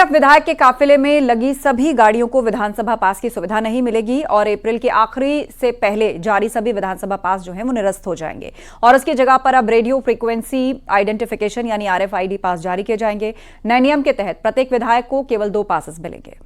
तरफ विधायक के काफिले में लगी सभी गाड़ियों को विधानसभा पास की सुविधा नहीं मिलेगी और अप्रैल के आखिरी से पहले जारी सभी विधानसभा पास जो है वो निरस्त हो जाएंगे और उसकी जगह पर अब रेडियो फ्रीक्वेंसी आइडेंटिफिकेशन यानी RFID पास जारी किए जाएंगे। नए नियम के तहत प्रत्येक विधायक को केवल 2 पासेस मिलेंगे।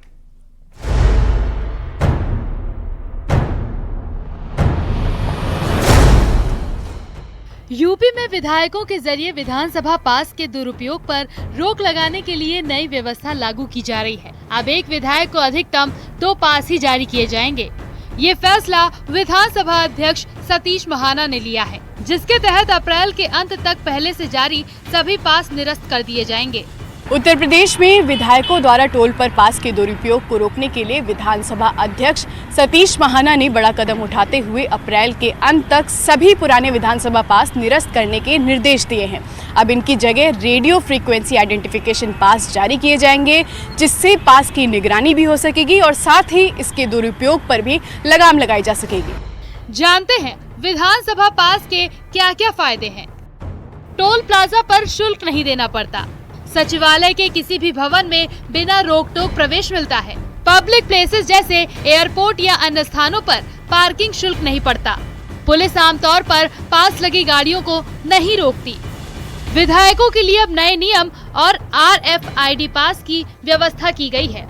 यूपी में विधायकों के जरिए विधानसभा पास के दुरुपयोग पर रोक लगाने के लिए नई व्यवस्था लागू की जा रही है। अब एक विधायक को अधिकतम 2 पास ही जारी किए जाएंगे। ये फैसला विधानसभा अध्यक्ष सतीश महाना ने लिया है, जिसके तहत अप्रैल के अंत तक पहले से जारी सभी पास निरस्त कर दिए जाएंगे। उत्तर प्रदेश में विधायकों द्वारा टोल पर पास के दुरुपयोग को रोकने के लिए विधानसभा अध्यक्ष सतीश महाना ने बड़ा कदम उठाते हुए अप्रैल के अंत तक सभी पुराने विधानसभा पास निरस्त करने के निर्देश दिए हैं। अब इनकी जगह रेडियो फ्रीक्वेंसी आइडेंटिफिकेशन पास जारी किए जाएंगे, जिससे पास की निगरानी भी हो सकेगी और साथ ही इसके दुरुपयोग पर भी लगाम लगाई जा सकेगी। जानते हैं विधानसभा पास के क्या क्या फायदे हैं। टोल प्लाजा पर शुल्क नहीं देना पड़ता। सचिवालय के किसी भी भवन में बिना रोक टोक प्रवेश मिलता है। पब्लिक प्लेसेस जैसे एयरपोर्ट या अन्य स्थानों पर पार्किंग शुल्क नहीं पड़ता। पुलिस आमतौर पर पास लगी गाड़ियों को नहीं रोकती। विधायकों के लिए अब नए नियम और RFID पास की व्यवस्था की गई है।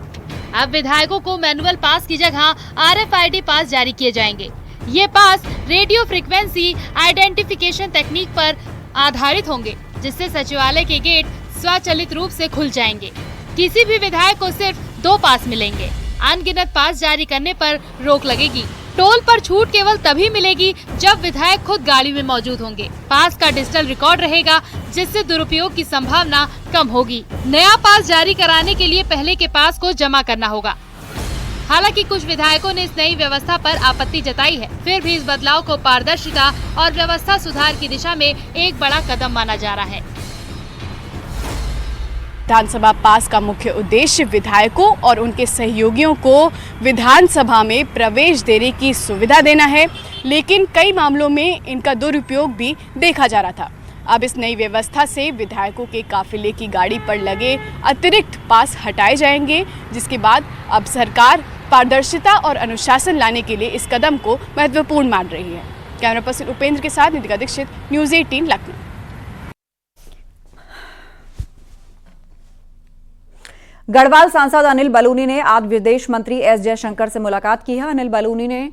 अब विधायकों को मैनुअल पास की जगह RFID पास जारी किए जाएंगे। ये पास रेडियो फ्रीक्वेंसी आइडेंटिफिकेशन तकनीक पर आधारित होंगे, जिससे सचिवालय के गेट स्वचालित रूप से खुल जाएंगे। किसी भी विधायक को सिर्फ 2 पास मिलेंगे। अनगिनत पास जारी करने पर रोक लगेगी। टोल पर छूट केवल तभी मिलेगी जब विधायक खुद गाड़ी में मौजूद होंगे। पास का डिजिटल रिकॉर्ड रहेगा, जिससे दुरुपयोग की संभावना कम होगी। नया पास जारी कराने के लिए पहले के पास को जमा करना होगा। हालांकि कुछ विधायकों ने इस नई व्यवस्था पर आपत्ति जताई है, फिर भी इस बदलाव को पारदर्शिता और व्यवस्था सुधार की दिशा में एक बड़ा कदम माना जा रहा है। विधानसभा पास का मुख्य उद्देश्य विधायकों और उनके सहयोगियों को विधानसभा में प्रवेश देने की सुविधा देना है, लेकिन कई मामलों में इनका दुरुपयोग भी देखा जा रहा था। अब इस नई व्यवस्था से विधायकों के काफिले की गाड़ी पर लगे अतिरिक्त पास हटाए जाएंगे, जिसके बाद अब सरकार पारदर्शिता और अनुशासन लाने के लिए इस कदम को महत्वपूर्ण मान रही है। कैमरा पर्सन उपेंद्र के साथ नितिका दीक्षित, न्यूज़ 18 लखनऊ। गढ़वाल सांसद अनिल बलूनी ने आज विदेश मंत्री एस जयशंकर से मुलाकात की है। अनिल बलूनी ने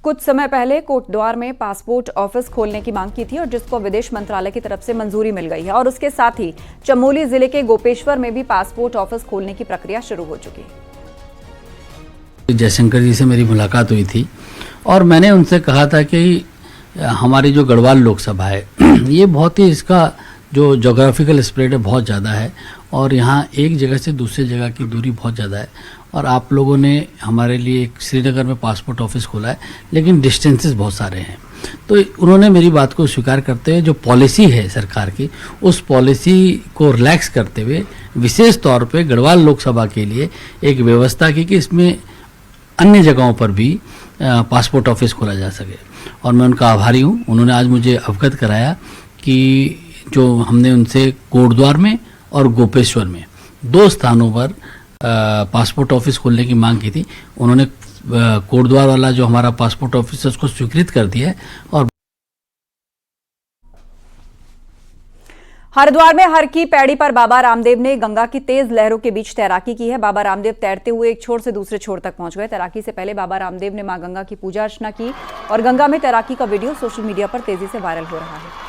कुछ समय पहले कोटद्वार में पासपोर्ट ऑफिस खोलने की मांग की थी और जिसको विदेश मंत्रालय की तरफ से मंजूरी मिल गई है और उसके साथ ही चमोली जिले के गोपेश्वर में भी पासपोर्ट ऑफिस खोलने की प्रक्रिया शुरू हो चुकी है। जयशंकर जी से मेरी मुलाकात हुई थी और मैंने उनसे कहा था कि हमारी जो गढ़वाल लोकसभा है ये बहुत ही इसका जो जोग्राफिकल स्प्रेड है बहुत ज़्यादा है और यहाँ एक जगह से दूसरी जगह की दूरी बहुत ज़्यादा है और आप लोगों ने हमारे लिए एक श्रीनगर में पासपोर्ट ऑफिस खोला है, लेकिन डिस्टेंसेस बहुत सारे हैं। तो उन्होंने मेरी बात को स्वीकार करते हुए जो पॉलिसी है सरकार की, उस पॉलिसी को रिलैक्स करते हुए विशेष तौर पे गढ़वाल लोकसभा के लिए एक व्यवस्था की कि इसमें अन्य जगहों पर भी पासपोर्ट ऑफिस खोला जा सके और मैं उनका आभारी हूँ। उन्होंने आज मुझे अवगत कराया कि जो हमने उनसे कोटद्वार में और गोपेश्वर में 2 स्थानों पर पासपोर्ट ऑफिस खोलने की मांग की थी, उन्होंने कोटद्वार वाला जो हमारा पासपोर्ट ऑफिस है उसको स्वीकृत कर दिया है। और हरिद्वार में हर की पैड़ी पर बाबा रामदेव ने गंगा की तेज लहरों के बीच तैराकी की है। बाबा रामदेव तैरते हुए एक छोर से दूसरे छोर तक पहुंच गए। तैराकी से पहले बाबा रामदेव ने मां गंगा की पूजा अर्चना की और गंगा में तैराकी का वीडियो सोशल मीडिया पर तेजी से वायरल हो रहा है।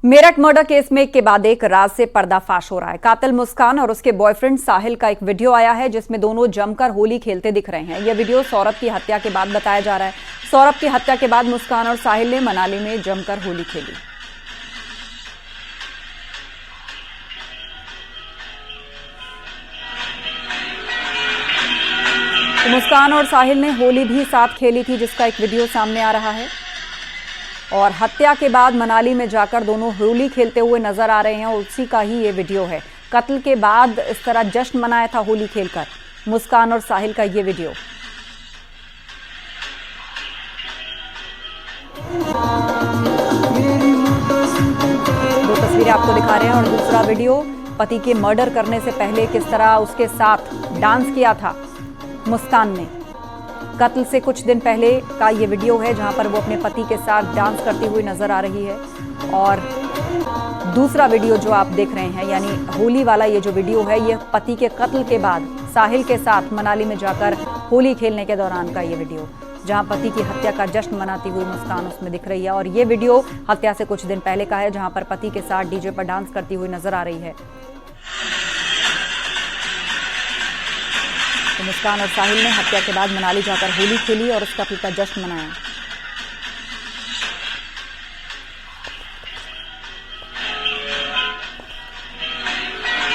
मेरठ मर्डर केस में एक के बाद एक राज से पर्दाफाश हो रहा है। कातिल मुस्कान और उसके बॉयफ्रेंड साहिल का एक वीडियो आया है जिसमें दोनों जमकर होली खेलते दिख रहे हैं। यह वीडियो सौरभ की हत्या के बाद बताया जा रहा है। सौरभ की हत्या के बाद मुस्कान और साहिल ने मनाली में जमकर होली खेली। मुस्कान और साहिल ने होली भी साथ खेली थी, जिसका एक वीडियो सामने आ रहा है। और हत्या के बाद मनाली में जाकर दोनों होली खेलते हुए नजर आ रहे हैं और उसी का ही ये वीडियो है। कत्ल के बाद इस तरह जश्न मनाया था होली खेलकर, मुस्कान और साहिल का ये वीडियो। दो तस्वीरें आपको दिखा रहे हैं और दूसरा वीडियो पति के मर्डर करने से पहले किस तरह उसके साथ डांस किया था मुस्कान ने। कत्ल से कुछ दिन पहले का ये वीडियो है जहां पर वो अपने पति के साथ डांस करती हुई नजर आ रही है। और दूसरा वीडियो जो आप देख रहे हैं, यानी होली वाला ये जो वीडियो है, ये पति के कत्ल के बाद साहिल के साथ मनाली में जाकर होली खेलने के दौरान का ये वीडियो, जहां पति की हत्या का जश्न मनाती हुई मुस्कान उसमें दिख रही है। और ये वीडियो हत्या से कुछ दिन पहले का है जहां पर पति के साथ डीजे पर डांस करती हुई नजर आ रही है। तो मुस्कान और साहिल ने हत्या के बाद मनाली जाकर होली खेली और उस कत्ल का जश्न मनाया।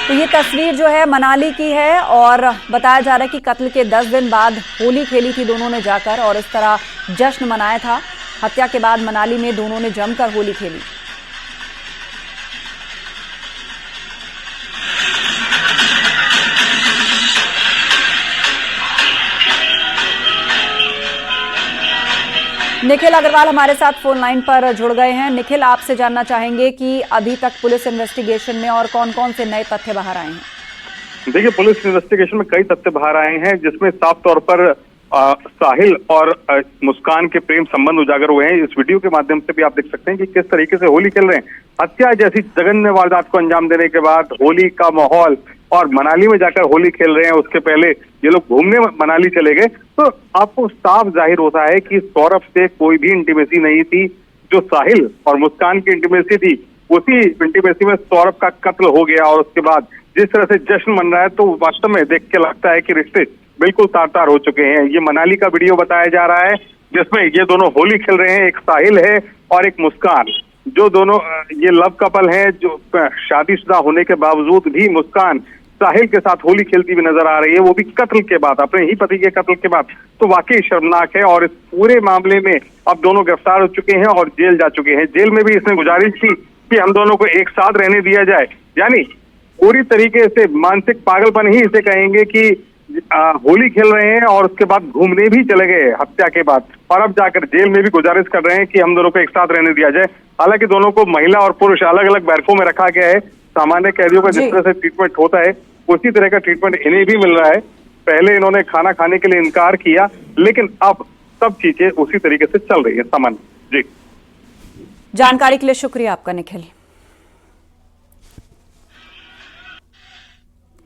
तो ये तस्वीर जो है मनाली की है और बताया जा रहा है कि कत्ल के 10 दिन बाद होली खेली थी दोनों ने जाकर और इस तरह जश्न मनाया था। हत्या के बाद मनाली में दोनों ने जमकर होली खेली। निखिल अग्रवाल हमारे साथ फोन लाइन पर जुड़ गए हैं। निखिल, आपसे जानना चाहेंगे कि अभी तक पुलिस इन्वेस्टिगेशन में और कौन कौन से नए तथ्य बाहर आए हैं? देखिए, पुलिस इन्वेस्टिगेशन में कई तथ्य बाहर आए हैं, जिसमें साफ तौर पर साहिल और मुस्कान के प्रेम संबंध उजागर हुए हैं। इस वीडियो के माध्यम से भी आप देख सकते हैं कि किस तरीके से होली खेल रहे हैं। हत्या जैसी जघन्य वारदात को अंजाम देने के बाद होली का माहौल और मनाली में जाकर होली खेल रहे हैं। उसके पहले ये लोग घूमने मनाली चले गए, तो आपको साफ जाहिर होता है कि सौरभ से कोई भी इंटीमेसी नहीं थी। जो साहिल और मुस्कान की इंटीमेसी थी, उसी इंटीमेसी में सौरभ का कत्ल हो गया और उसके बाद जिस तरह से जश्न मन रहा है, तो वास्तव में देख के लगता है कि रिश्ते बिल्कुल तार तार हो चुके हैं। ये मनाली का वीडियो बताया जा रहा है जिसमें ये दोनों होली खेल रहे हैं। एक साहिल है और एक मुस्कान, जो दोनों ये लव कपल हैं, जो शादीशुदा होने के बावजूद भी मुस्कान साहिल के साथ होली खेलती हुई नजर आ रही है, वो भी कत्ल के बाद, अपने ही पति के कत्ल के बाद। तो वाकई शर्मनाक है और इस पूरे मामले में अब दोनों गिरफ्तार हो चुके हैं और जेल जा चुके हैं। जेल में भी इसने गुजारिश की कि हम दोनों को एक साथ रहने दिया जाए, यानी पूरी तरीके से मानसिक पागलपन ही इसे कहेंगे कि होली खेल रहे हैं और उसके बाद घूमने भी चले गए हत्या के बाद, और अब जाकर जेल में भी गुजारिश कर रहे हैं कि हम दोनों को एक साथ रहने दिया जाए। हालांकि दोनों को महिला और पुरुष अलग अलग बैरकों में रखा गया है। सामान्य कैदियों का जिस तरह से ट्रीटमेंट होता है, उसी तरह का ट्रीटमेंट इन्हें भी मिल रहा है। पहले इन्होंने खाना खाने के लिए इनकार किया, लेकिन अब सब चीजें उसी तरीके से चल रही है सामान्य। जी, जानकारी के लिए शुक्रिया आपका निखिल।